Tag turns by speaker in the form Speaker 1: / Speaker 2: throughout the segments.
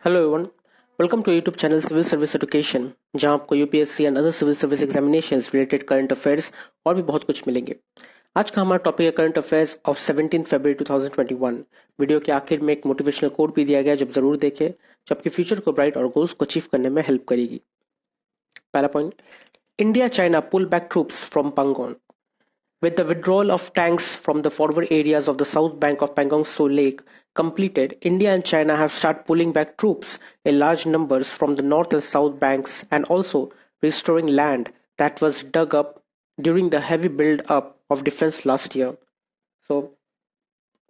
Speaker 1: Hello everyone, welcome to YouTube channel civil service education, जहां आपको UPSC and other civil service examinations related current affairs और भी बहुत कुछ मिलेंगे। आज का हमारा टॉपिक है current affairs of 17 February 2021। Video के आखिर में एक मोटिवेशनल कोट भी दिया गया है, जब जरूर देखें, जो आपके फ्यूचर को ब्राइट और गोल्स को अचीव करने में हेल्प करेगी। पहला point, India China pull back troops from Pangong. With the withdrawal of tanks from the forward areas of the south bank of Pangong Tso Lake completed, India and China have started pulling back troops in large numbers from the north and south banks and also restoring land that was dug up during the heavy build-up of defense last year. So,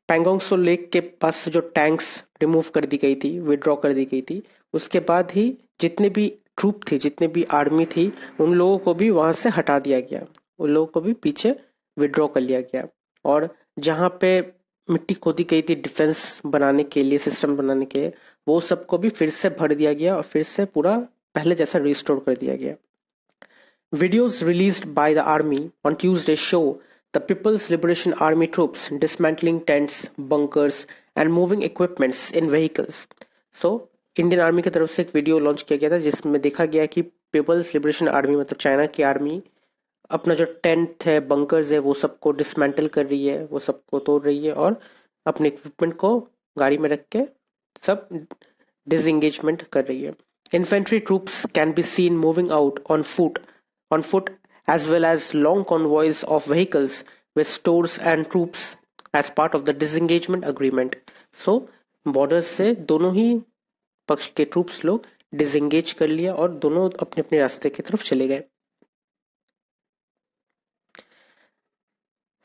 Speaker 1: Pangong Tso lake के पास से जो tanks remove कर दी गई थी, withdraw कर दी गई थी, उसके बाद ही जितने भी ट्रूप थे, जितने भी आर्मी थी, उन लोगों को भी वहां से हटा दिया गया, उन लोगों को भी पीछे विड्रॉ कर लिया गया। और जहां पे मिट्टी खोदी गई थी डिफेंस बनाने के लिए, सिस्टम बनाने के लिए, वो सबको भी फिर से भर दिया गया और फिर से पूरा पहले जैसा रिस्टोर कर दिया गया। Videos released by the army on Tuesday show the People's Liberation Army troops dismantling tents, bunkers, and moving equipments in vehicles. So, Indian army की तरफ से एक वीडियो लॉन्च किया गया था जिसमें देखा गया कि पीपल्स लिबरेशन आर्मी मतलब चाइना की आर्मी अपना जो टेंट है, बंकर्स है, वो सबको डिसमेंटल कर रही है, वो सबको तोड़ रही है और अपने इक्विपमेंट को गाड़ी में रख के सब डिसएंगेजमेंट कर रही है। Infantry troops can be seen moving out on foot as well as long convoys of vehicles with stores and troops as part of the disengagement agreement. So border से दोनों ही पक्ष के ट्रूप्स लोग डिसएंगेज कर लिया और दोनों अपने अपने रास्ते की तरफ चले गए।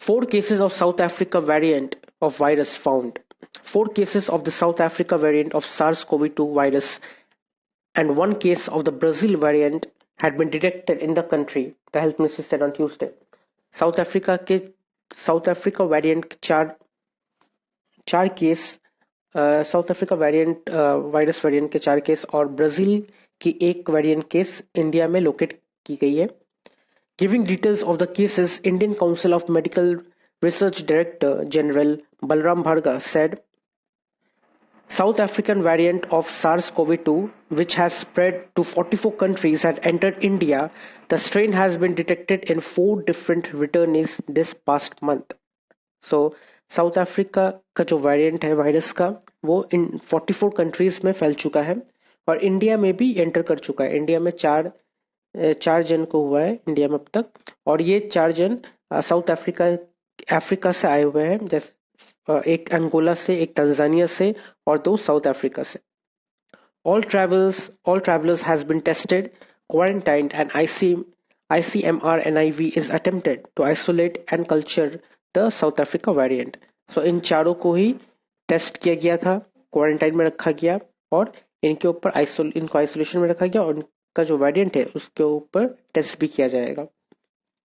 Speaker 1: 4 cases of South Africa variant of virus found. 4 cases of the South Africa variant of SARS-CoV-2 virus and 1 case of the Brazil variant had been detected in the country, the health ministry said on Tuesday. South Africa के South Africa variant के चार case, South Africa variant virus variant के 4 case और Brazil की एक variant case India में locate की गई है। Giving details of the cases, Indian Council of Medical Research Director General Balram Bhargava said South African variant of SARS-CoV-2, which has spread to 44 countries, had entered India. The strain has been detected in 4 different returnees this past month. So, south Africa का जो variant है virus का, वो इन 44 countries में फैल चुका है और इंडिया में भी एंटर कर चुका है। इंडिया में चार जन को हुआ है इंडिया में अब तक, और ये 4 जन साउथ अफ्रीका से आए हुए हैं, जैसे एक अंगोला से, एक तंजानिया से और 2 साउथ अफ्रीका से। All travelers has been tested, quarantined and ICMR NIV is attempted to isolate and culture the South Africa variant. So इन चारों को ही टेस्ट किया गया था, क्वारंटाइन में रखा गया और इनके ऊपर इनको आइसोलेशन में रखा गया और इनका जो वेरिएंट है उसके ऊपर टेस्ट भी किया जाएगा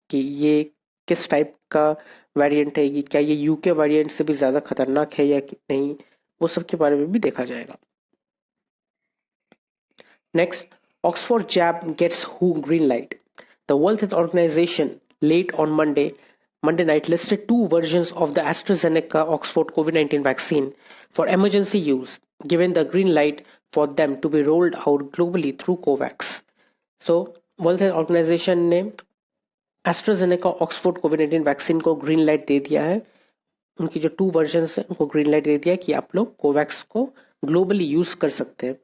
Speaker 1: कि ये किस टाइप का वेरिएंट है, ये क्या ये यूके वेरिएंट से भी ज्यादा खतरनाक है या नहीं, वो सब के बारे में भी देखा जाएगा। Next, Oxford jab gets WHO green light. The World Health Organization late on Monday night listed 2 versions of the AstraZeneca Oxford COVID-19 vaccine for emergency use, given the green light for them to be rolled out globally through COVAX. So, World Health Organization ने AstraZeneca Oxford कोविड-19 vaccine को green light दे दिया है। उनकी जो 2 version है उनको green light दे दिया कि आप लोग कोवैक्स को ग्लोबली यूज कर सकते हैं।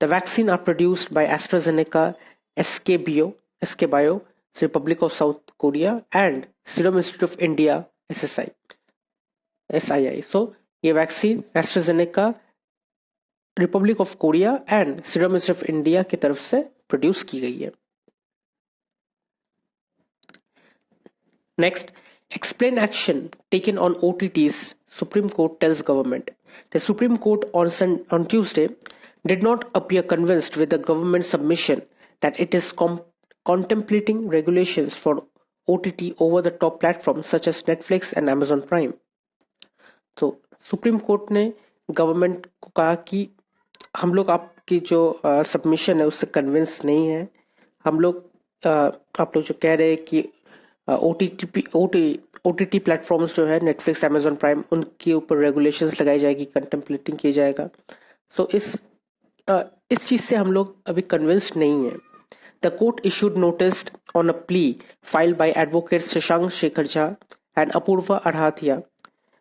Speaker 1: The vaccine are produced by AstraZeneca, SK Bio, Republic of South Korea and Serum Institute of India SII। सो ये vaccine AstraZeneca, Republic of Korea and Serum Institute of India की तरफ से produce की गई है। Next, explain action taken on OTTs, Supreme Court tells government. The Supreme Court on Tuesday did not appear convinced with the government's submission that it is contemplating regulations for OTT over-the-top platforms such as Netflix and Amazon Prime. तो supreme court ने government को कहा कि हम लोग आपकी जो submission है उससे कन्विंस नहीं है। हम लोग आप लोग जो कह रहे हैं कि OTT प्लेटफॉर्म्स जो है नेटफ्लिक्स, अमेजॉन प्राइम, उनके ऊपर रेगुलेशंस लगाई जाएगी, कंटेम्पलेटिंग किया जाएगा। सो इस इस चीज से हम लोग अभी कन्विंस्ड नहीं है। The court issued notice on a plea filed by advocate Shashank Shekhar Jha and Apurva Adhathiya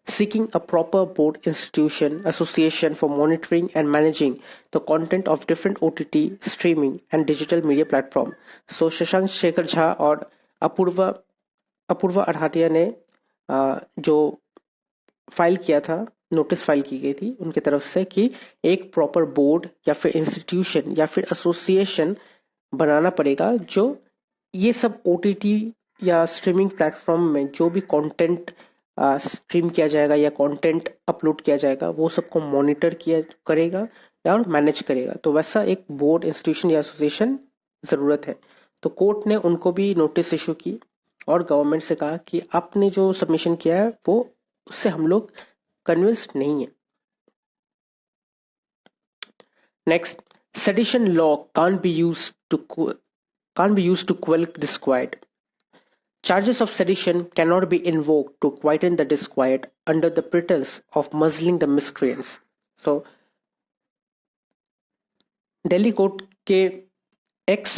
Speaker 1: seeking a proper board institution association for monitoring and managing the content of different OTT streaming and digital media platform. So Shashank Shekhar Jha और अपूर्वा अपूर्वा अढ़ाटिया ने जो file किया था, notice file की गई थी उनकी तरफ से कि एक प्रॉपर बोर्ड या फिर इंस्टीट्यूशन या फिर एसोसिएशन बनाना पड़ेगा जो ये सब ओटीटी या स्ट्रीमिंग प्लेटफॉर्म में जो भी कंटेंट स्ट्रीम किया जाएगा या कंटेंट अपलोड किया जाएगा वो सबको मॉनिटर किया करेगा और मैनेज करेगा। तो वैसा एक बोर्ड, इंस्टीट्यूशन या एसोसिएशन जरूरत है। तो कोर्ट ने उनको भी नोटिस इशू की और गवर्नमेंट से कहा कि आपने जो सबमिशन किया है वो उससे हम लोग कन्विंस्ड नहीं है। Next, sedition law can't be used to quell disquiet. Charges of sedition cannot be invoked to quieten the disquiet under the pretense of muzzling the miscreants. So, Delhi court के एक्स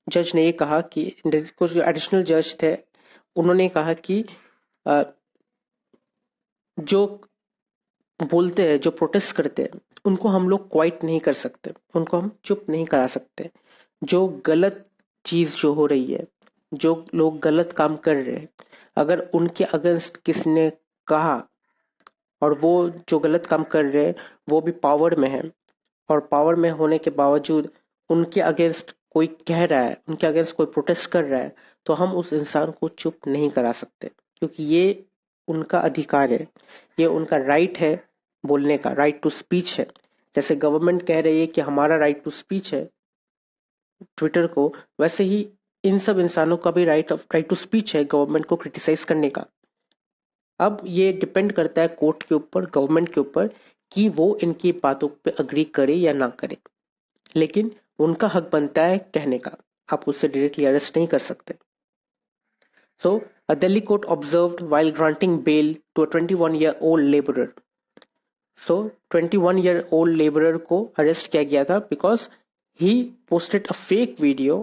Speaker 1: जज ने ये कहा कि कुछ जो एडिशनल जज थे उन्होंने कहा कि जो बोलते हैं, जो प्रोटेस्ट करते हैं, उनको हम लोग क्वाइट नहीं कर सकते, उनको हम चुप नहीं करा सकते। जो गलत चीज जो हो रही है, जो लोग गलत काम कर रहे हैं, अगर उनके अगेंस्ट किसी ने कहा और वो जो गलत काम कर रहे हैं वो भी पावर में है और पावर में होने के बावजूद उनके अगेंस्ट कोई कह रहा है, उनके अगेंस्ट कोई प्रोटेस्ट कर रहा है, तो हम उस इंसान को चुप नहीं करा सकते, क्योंकि ये उनका अधिकार है, ये उनका राइट है, बोलने का राइट टू स्पीच है। जैसे गवर्नमेंट कह रही है कि हमारा राइट टू स्पीच है ट्विटर को, वैसे ही इन सब इंसानों का भी राइट टू स्पीच है गवर्नमेंट को क्रिटिसाइज करने का। अब ये डिपेंड करता है कोर्ट के ऊपर, गवर्नमेंट के ऊपर कि वो इनकी बातों पे अग्री करे या ना करे, लेकिन उनका हक बनता है कहने का, आप उससे डायरेक्टली अरेस्ट नहीं कर सकते। So, a Delhi court observed while granting bail to a 21-year-old laborer. So, 21-year-old laborer को अरेस्ट किया गया था because he posted a fake video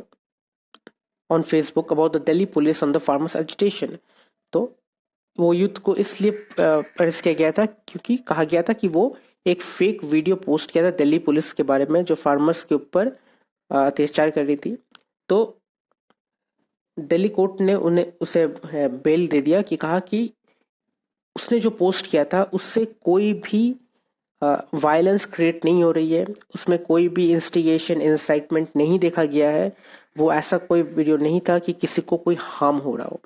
Speaker 1: on Facebook about the Delhi police on the farmers agitation. तो वो youth को इसलिए arrest किया गया था क्योंकि कहा गया था कि वो एक फेक वीडियो पोस्ट किया था दिल्ली पुलिस के बारे में जो फार्मर्स के ऊपर अत्याचार कर रही थी। तो दिल्ली कोर्ट ने उसे बेल दे दिया कि कहा कि उसने जो पोस्ट किया था उससे कोई भी वायलेंस क्रिएट नहीं हो रही है, उसमें कोई भी इंस्टिगेशन, इंसाइटमेंट नहीं देखा गया है, वो ऐसा कोई वीडियो नहीं था कि किसी को कोई हार्म हो रहा हो,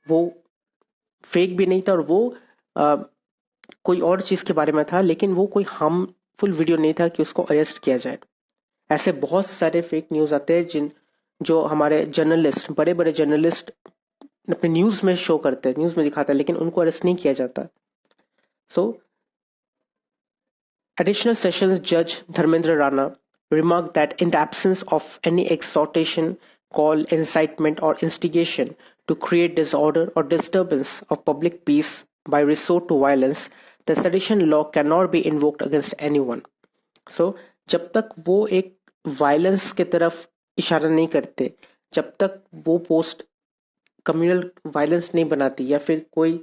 Speaker 1: वो फेक भी नहीं था और वो कोई और चीज के बारे में था, लेकिन वो कोई हार्मफुल वीडियो नहीं था कि उसको अरेस्ट किया जाए। ऐसे बहुत सारे फेक न्यूज आते हैं जो हमारे जर्नलिस्ट, बड़े बड़े जर्नलिस्ट अपने न्यूज में शो करते हैं, न्यूज में दिखाते हैं, लेकिन उनको अरेस्ट नहीं किया जाता। सो एडिशनल सेशंस जज Dharmendra Rana remarked that in the absence of any exhortation, call, incitement or instigation to create disorder or disturbance of public peace by resort to violence, the sedition law cannot be invoked against anyone. So जब तक वो एक violence की तरफ इशारा नहीं करते, जब तक वो पोस्ट कम्युनल वायलेंस नहीं बनाती या फिर कोई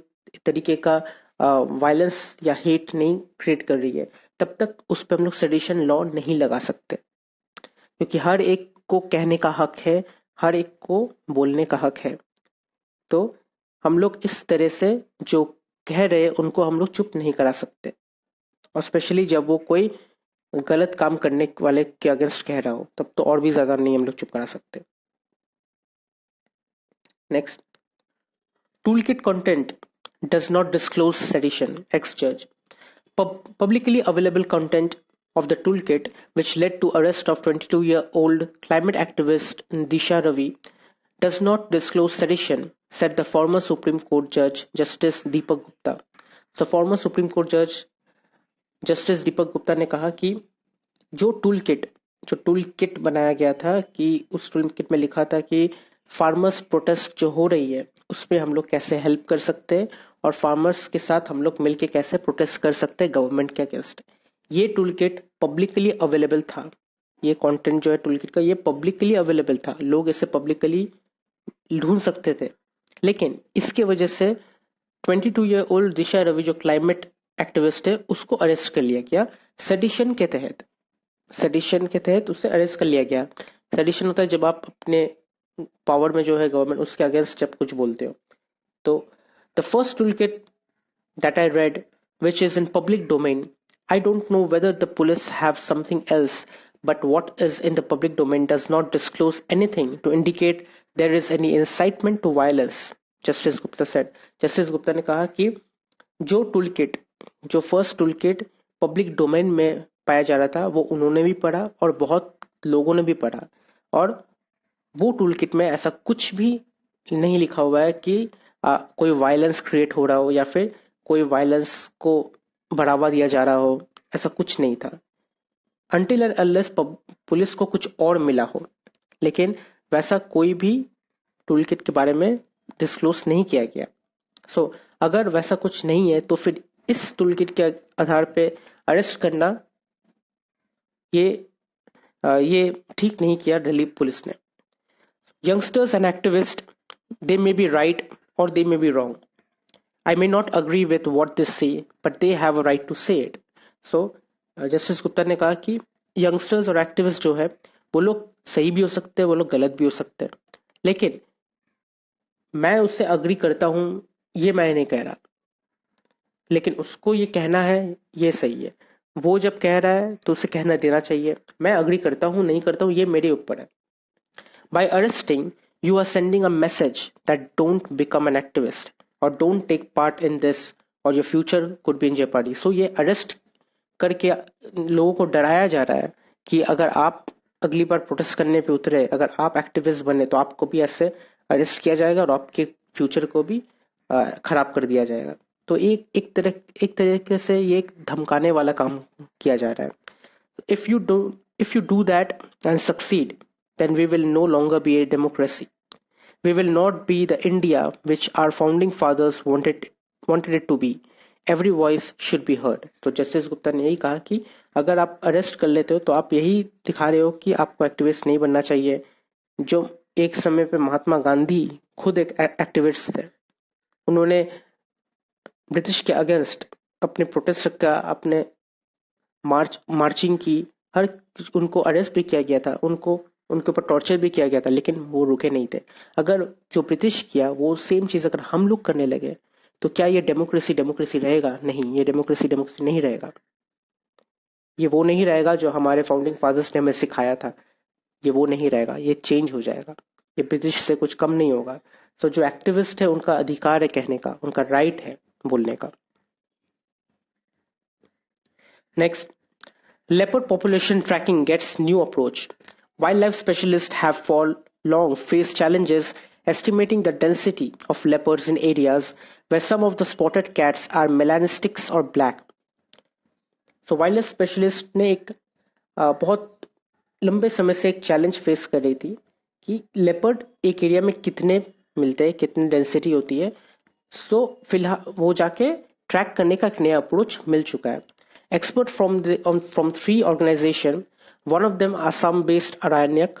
Speaker 1: तरीके का वायलेंस या हेट नहीं क्रिएट कर रही है, तब तक उस पर हम लोग सेडिशन लॉ नहीं लगा सकते, क्योंकि हर एक को कहने का हक है, हर एक को बोलने का हक है। तो हम लोग इस तरह से जो कह रहे हैं उनको हम लोग चुप नहीं करा सकते, और स्पेशली जब वो कोई गलत काम करने वाले के अगेंस्ट कह रहा हो, तब तो और भी ज्यादा नहीं हम लोग चुप करा सकते। Next, toolkit content does not disclose sedition, ex-judge. Publicly available content of the toolkit, which led to arrest of 22-year-old climate activist Disha Ravi, does not disclose sedition, said the former Supreme Court Judge Justice Deepak Gupta. So, former Supreme Court Judge Justice Deepak Gupta ने कहा कि जो toolkit बनाया गया था कि उस toolkit में लिखा था कि फार्मर्स प्रोटेस्ट जो हो रही है उस पर हम लोग कैसे हेल्प कर सकते हैं और फार्मर्स के साथ हम लोग मिलके कैसे प्रोटेस्ट कर सकते हैं गवर्नमेंट के अगेंस्ट। ये टूल किट पब्लिकली अवेलेबल था। ये कंटेंट जो है टूल किट का ये पब्लिकली अवेलेबल था, लोग इसे पब्लिकली ढूंढ सकते थे। लेकिन इसके वजह से 22-year-old दिशा रवि जो क्लाइमेट एक्टिविस्ट है उसको अरेस्ट कर लिया गया सेडिशन के तहत। सेडिशन के तहत उसे अरेस्ट कर लिया गया। सेडिशन होता है जब आप अपने पावर में जो है गवर्नमेंट उसके अगेंस्ट जब कुछ बोलते हो। तो the first tool kit that I read, which is in public domain. I don't know whether the police have something else, but what is in the public domain does not disclose anything to indicate there is any incitement to violence. Justice Gupta said. Justice Gupta ने कहा कि जो tool kit, जो first tool kit public domain में पाया जा रहा था वो उन्होंने भी पढ़ा और बहुत लोगों ने भी पढ़ा, और वो टूल किट में ऐसा कुछ भी नहीं लिखा हुआ है कि कोई वायलेंस क्रिएट हो रहा हो या फिर कोई वायलेंस को बढ़ावा दिया जा रहा हो, ऐसा कुछ नहीं था अनटिल एंड अनलेस पुलिस को कुछ और मिला हो। लेकिन वैसा कोई भी टूल किट के बारे में डिस्क्लोज नहीं किया गया। सो अगर वैसा कुछ नहीं है तो फिर इस टूल किट के आधार पे अरेस्ट करना ये ठीक नहीं किया दिल्ली पुलिस ने। Youngsters and activist, they may be right or they may be wrong. I may not agree with what they say, but they have a right to say it. So, justice Gupta ने कहा कि youngsters और activist जो है वो लोग सही भी हो सकते हैं, वो लोग गलत भी हो सकते हैं, लेकिन मैं उससे अग्री करता हूं ये मैं नहीं कह रहा, लेकिन उसको ये कहना है ये सही है। वो जब कह रहा है तो उसे कहना देना चाहिए। मैं अग्री करता हूं नहीं करता हूं ये मेरे ऊपर है। By arresting, you are sending a message that don't become an activist or don't take part in this or your future could be in jeopardy. So ये arrest करके लोगों को डराया जा रहा है कि अगर आप अगली बार प्रोटेस्ट करने पे उतरे, अगर आप एक्टिविस्ट बने तो आपको भी ऐसे अरेस्ट किया जाएगा और आपके फ्यूचर को भी खराब कर दिया जाएगा। तो एक तरीके से ये एक धमकाने वाला काम किया जा रहा है। If you do that and succeed, then we will no longer be a democracy. We will not be the India which our founding fathers wanted it to be. Every voice should be heard. तो justice Gupta ने यही कहा कि अगर आप arrest कर लेते हो तो आप यही दिखा रहे हो कि आपको एक्टिविस्ट नहीं बनना चाहिए। जो एक समय पे महात्मा गांधी खुद एक एक्टिविस्ट थे, उन्होंने ब्रिटिश के अगेंस्ट अपने प्रोटेस्ट का, अपने मार्चिंग की, हर उनको अरेस्ट भी किया गया था, उनके ऊपर टॉर्चर भी किया गया था, लेकिन वो रुके नहीं थे। अगर जो ब्रिटिश किया वो सेम चीज अगर हम लोग करने लगे तो क्या ये डेमोक्रेसी रहेगा? नहीं, ये डेमोक्रेसी नहीं रहेगा। ये वो नहीं रहेगा जो हमारे फाउंडिंग फादर्स ने हमें सिखाया था। ये वो नहीं रहेगा, ये चेंज हो जाएगा। ये ब्रिटिश से कुछ कम नहीं होगा। तो जो एक्टिविस्ट है उनका अधिकार है कहने का, उनका राइट है बोलने का। Next, leopard population tracking gets new approach. Wildlife specialists have for long faced challenges estimating the density of leopards in areas where some of the spotted cats are melanistics or black. So wildlife specialist ने एक बहुत लंबे समय से एक challenge face कर रही थी कि लेपर्ड एक एरिया में कितने मिलते हैं, कितनी डेंसिटी होती है। सो फिलहाल वो जाके ट्रैक करने का एक नया अप्रोच मिल चुका है। Experts from 3 organizations, one of them Assam-based Aranyak,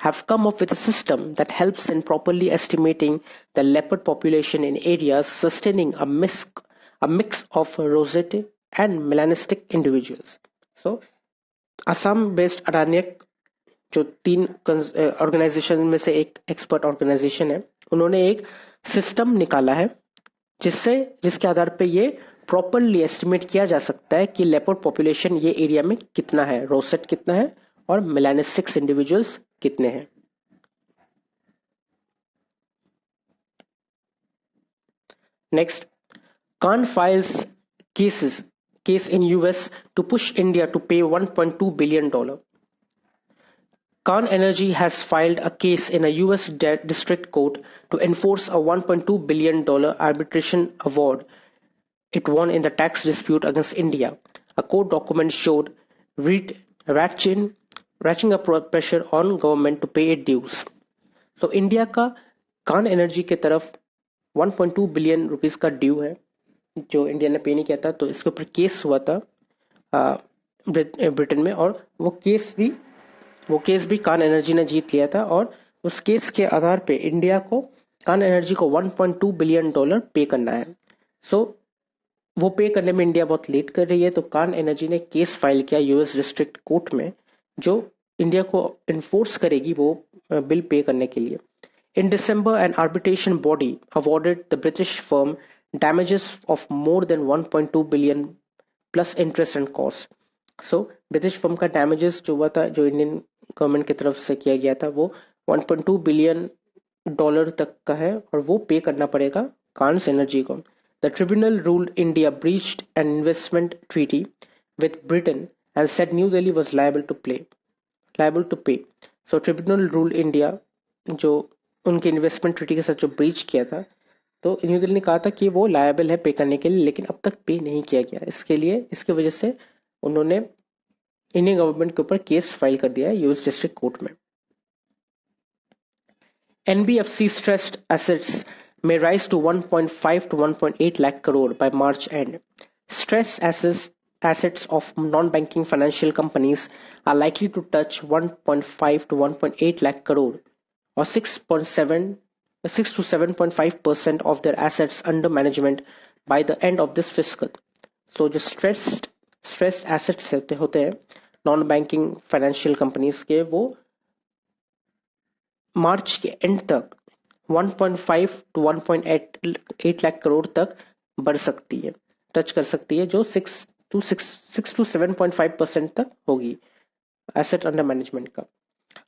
Speaker 1: have come up with a system that helps in properly estimating the leopard population in areas sustaining a mix of roseate and melanistic individuals. So, Assam-based Aranyak, जो 3 organisation में से एक expert organisation है, उन्होंने एक system निकाला है जिसके आधार पे ये प्रॉपरली एस्टिमेट किया जा सकता है कि लेपर्ड पॉपुलेशन ये एरिया में कितना है, रोसेट कितना है और मेलानिस्टिक्स इंडिविजुअल्स कितने हैं। Next, Khan files case in US to push India to pay $1.2 billion. Khan Energy has filed a case in a US district court to enforce a $1.2 billion arbitration award it won in the tax dispute against India. A court document showed ratcheting up pressure on government to pay its dues. तो India का कान energy के तरफ 1.2 billion rupees का due है जो India ने पे नहीं किया था। तो इसके ऊपर केस हुआ था ब्रिटेन में, और वो केस भी कान एनर्जी ने जीत लिया था, और उस केस के आधार पे इंडिया को कान एनर्जी को 1.2 बिलियन डॉलर पे करना है। सो वो पे करने में इंडिया बहुत लेट कर रही है, तो कान एनर्जी ने केस फाइल किया यूएस डिस्ट्रिक्ट कोर्ट में, जो इंडिया को इन्फोर्स करेगी वो बिल पे करने के लिए। In December, an arbitration body awarded the British firm damages of more than 1.2 billion plus interest and cost. So, British firm का डैमेजेस जो हुआ था, जो इंडियन गवर्नमेंट की तरफ से किया गया था, वो 1.2 बिलियन डॉलर तक का है, और वो पे करना पड़ेगा कान्स एनर्जी को। The tribunal ruled India breached an investment treaty with Britain and said New Delhi was liable to pay. So tribunal rule India, जो उनके इन्वेस्टमेंट ट्रीटी के साथ जो ब्रीच किया था, तो न्यू दिल्ली ने कहा था कि वो लायबल है पे करने के लिए, लेकिन अब तक पे नहीं किया गया। इसके वजह से उन्होंने इंडियन गवर्नमेंट के ऊपर केस फाइल कर दिया है यूएस डिस्ट्रिक्ट कोर्ट में। NBFC stressed assets may rise to 1.5 to 1.8 lakh crore by March end. Stressed assets of non-banking financial companies are likely to touch 1.5 to 1.8 lakh crore, or 6 to 7.5% of their assets under management by the end of this fiscal. So जो stressed assets होते हैं non banking financial companies के, वो मार्च के and तक 1.5 to 1.8 lakh crore तक बढ़ सकती है, टच कर सकती है, जो 6 टू 7.5% तक होगी एसेट अंडर मैनेजमेंट का।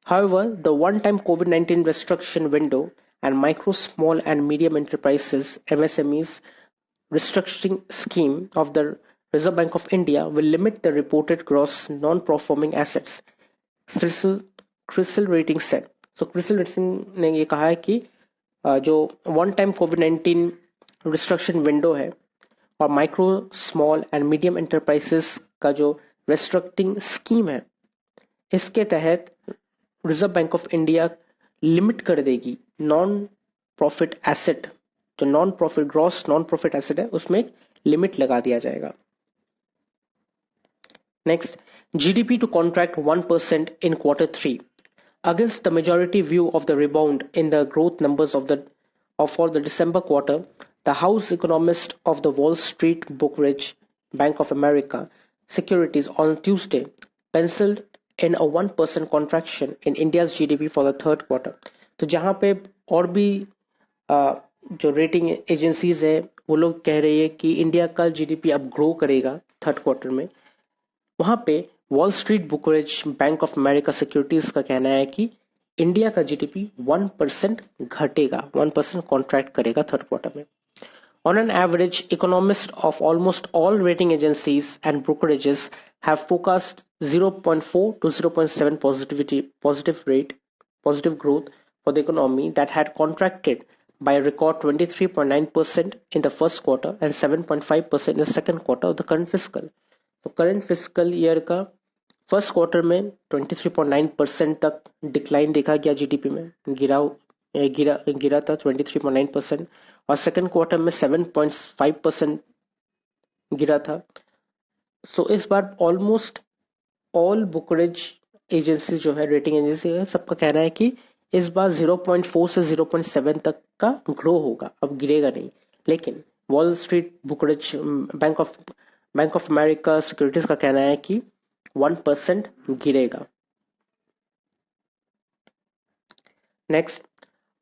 Speaker 1: However, the one-time COVID-19 restriction window and micro, small and medium enterprises (MSMEs) restructuring scheme of the Reserve Bank of India will limit the reported gross non-performing assets, CRISIL rating said. So CRISIL rating ने ये कहा है कि जो one time कोविड-19 restructuring window है और micro, small and medium enterprises का जो रिस्ट्रक्टिंग स्कीम है, इसके तहत Reserve Bank of India limit कर देगी नॉन प्रॉफिट एसेट, जो ग्रॉस नॉन प्रॉफिट एसेट है, उसमें एक लिमिट लगा दिया जाएगा। Next, GDP to contract 1% in Q3 against the majority view of the rebound in the growth numbers for the December quarter. The house economist of the Wall Street brokerage Bank of America Securities on Tuesday penciled in a 1% contraction in India's GDP for the third quarter. तो जहां पे और भी जो rating agencies है वो लोग कह रही है कि इंडिया का जीडीपी अब ग्रो करेगा थर्ड क्वार्टर में, वहां पे wall street brokerage bank of America securities का कहना है कि इंडिया का जीडीपी 1% घटेगा, 1% कॉन्ट्रैक्ट करेगा थर्ड क्वार्टर में। On an average, economists of almost all rating agencies and brokerages have forecast 0.4 to 0.7 positive growth for the economy that had contracted by a record 23.9% in the first quarter and 7.5% in the second quarter of the current fiscal. तो current fiscal year का first quarter में 23.9% तक decline देखा गया GDP में, गिरा था 23.9%, और सेकंड क्वार्टर में 7.5% गिरा था। सो इस बार ऑलमोस्ट ऑल ब्रोकरेज एजेंसी जो है, रेटिंग एजेंसी है, सबका कहना है कि इस बार 0.4 से 0.7 तक का ग्रो होगा, अब गिरेगा नहीं। लेकिन wall street brokerage bank of America securities का कहना है कि 1% गिरेगा। Next,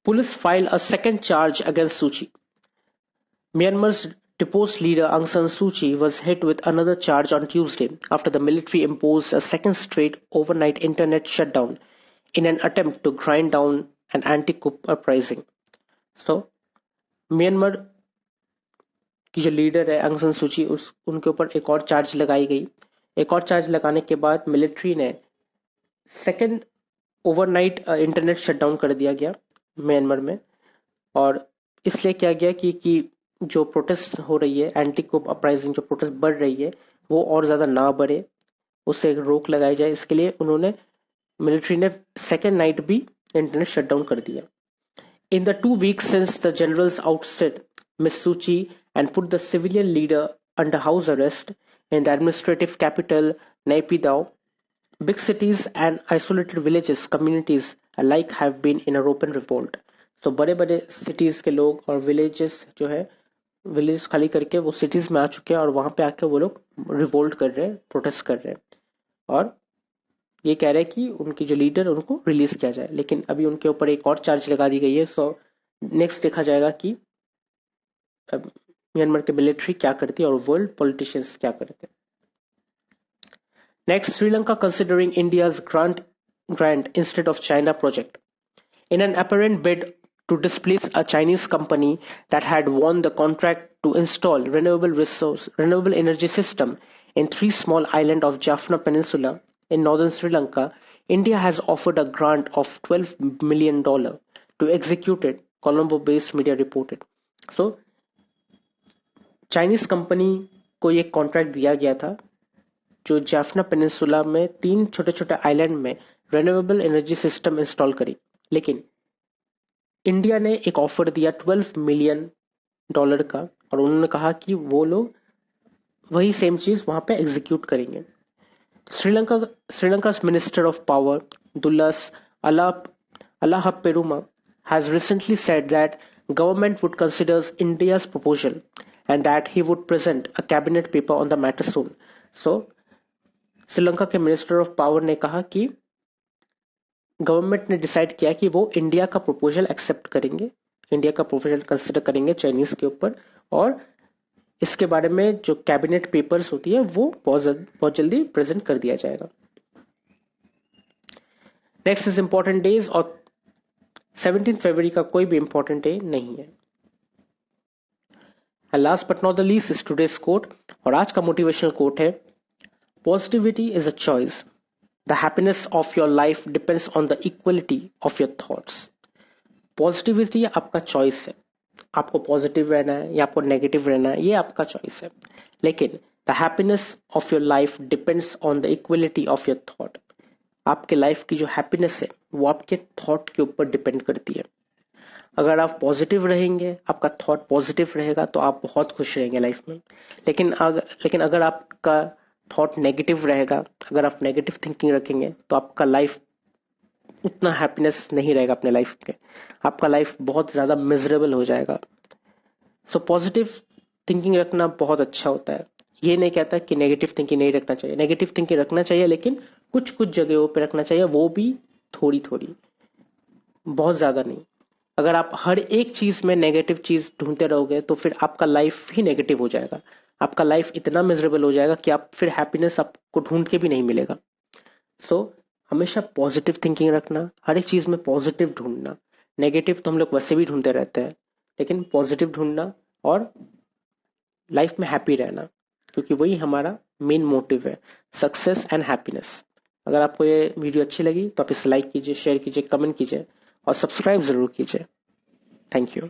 Speaker 1: police file a second charge against सूची। Myanmar's deposed leader Aung San Suu Kyi was hit with another charge on Tuesday after the military imposed a second straight overnight internet shutdown in an attempt to grind down an anti-coup uprising. So, Myanmar की जो leader है आंग सान सू की, उनके ऊपर एक और चार्ज लगाई गई। एक और चार्ज लगाने के बाद मिलिट्री ने सेकेंड ओवरनाइट इंटरनेट शटडाउन कर दिया गया म्यांमार में, और इसलिए किया गया कि जो प्रोटेस्ट हो रही है, एंटी coup अपराइजिंग जो प्रोटेस्ट बढ़ रही है, वो और ज्यादा ना बढ़े, उससे रोक लगाई जाए। इसके लिए उन्होंने मिलिट्री ने सेकेंड नाइट भी इंटरनेट शटडाउन कर दिया। In the 2 weeks since the generals ousted Miss Suu Kyi and put the civilian leader under house arrest in the administrative capital Naypyidaw, big cities and isolated villages communities alike have been in an open revolt. So बड़े बड़े cities के लोग और villages जो है village खाली करके वो सिटीज में आ चुके हैं और वहां पे आके वो लोग रिवोल्ट कर रहे हैं, प्रोटेस्ट कर रहे हैं और ये कह रहे हैं कि उनकी जो लीडर है उनको रिलीज किया जाए। लेकिन अभी उनके ऊपर एक और चार्ज लगा दी गई है। सो नेक्स्ट देखा जाएगा कि म्यांमार के मिलिट्री क्या करती है और वर्ल्ड पॉलिटिशियंस क्या करते हैं। Next, Sri Lanka considering India's grant instead of China project. In an apparent bid to displace a Chinese company that had won the contract to install renewable energy system in 3 small islands of Jaffna Peninsula in northern Sri Lanka, India has offered a grant of $12 million to execute it, Colombo-based media reported. So, Chinese company को ये contract दिया गया था जो Jaffna peninsula में 3 छोटे छोटे island में रिन्यूएबल एनर्जी सिस्टम इंस्टॉल करी। लेकिन इंडिया ने एक ऑफर दिया $12 मिलियन का और उन्होंने कहा कि वो लोग वही सेम चीज वहां पे एग्जीक्यूट करेंगे। Sri Lanka minister of power Dullas Alahapperuma has recently said that government would consider India's proposal and that he would present a cabinet paper on the matter soon. So, Sri Lanka के मिनिस्टर ऑफ पावर ने कहा कि government ने decide किया कि वो India का proposal accept करेंगे, इंडिया का प्रपोजल कंसिडर करेंगे चाइनीज के ऊपर और इसके बारे में जो कैबिनेट पेपर्स होती है वो बहुत जल्दी प्रेजेंट कर दिया जाएगा। नेक्स्ट इज इंपॉर्टेंट डेज और 17 फरवरी का कोई भी इंपॉर्टेंट डे नहीं है। And last but not the least is today's quote और आज का मोटिवेशनल कोट है, positivity is a choice, the happiness of your life depends on the equality of your thoughts. Positivity आपका चॉइस है, आपको positive रहना है या आपको नेगेटिव रहना है, ये आपका चॉइस है। लेकिन the happiness of your life depends on the equality of your thought. आपके लाइफ की जो हैप्पीनेस है वो आपके थॉट के ऊपर डिपेंड करती है। अगर आप पॉजिटिव रहेंगे, आपका थॉट पॉजिटिव रहेगा तो आप बहुत खुश रहेंगे लाइफ में। लेकिन अगर आपका थॉट नेगेटिव रहेगा, अगर आप नेगेटिव थिंकिंग रखेंगे तो आपका लाइफ उतना हैप्पीनेस नहीं रहेगा अपने लाइफ के, आपका लाइफ बहुत ज्यादा मिजरेबल हो जाएगा। सो पॉजिटिव थिंकिंग रखना बहुत अच्छा होता है। ये नहीं कहता कि नेगेटिव थिंकिंग नहीं रखना चाहिए, नेगेटिव थिंकिंग रखना चाहिए लेकिन कुछ कुछ जगहों पे रखना चाहिए, वो भी थोड़ी थोड़ी, बहुत ज्यादा नहीं। अगर आप हर एक चीज में नेगेटिव चीज ढूंढते रहोगे तो फिर आपका लाइफ ही नेगेटिव हो जाएगा, आपका लाइफ इतना मिजरेबल हो जाएगा कि आप फिर हैप्पीनेस आपको ढूंढ के भी नहीं मिलेगा। सो हमेशा पॉजिटिव थिंकिंग रखना, हर एक चीज में पॉजिटिव ढूंढना। नेगेटिव तो हम लोग वैसे भी ढूंढते रहते हैं, लेकिन पॉजिटिव ढूंढना और लाइफ में हैप्पी रहना, क्योंकि वही हमारा मेन मोटिव है, सक्सेस एंड हैप्पीनेस। अगर आपको ये वीडियो अच्छी लगी तो आप इसे लाइक कीजिए, शेयर कीजिए, कमेंट कीजिए और सब्सक्राइब जरूर कीजिए। Thank you.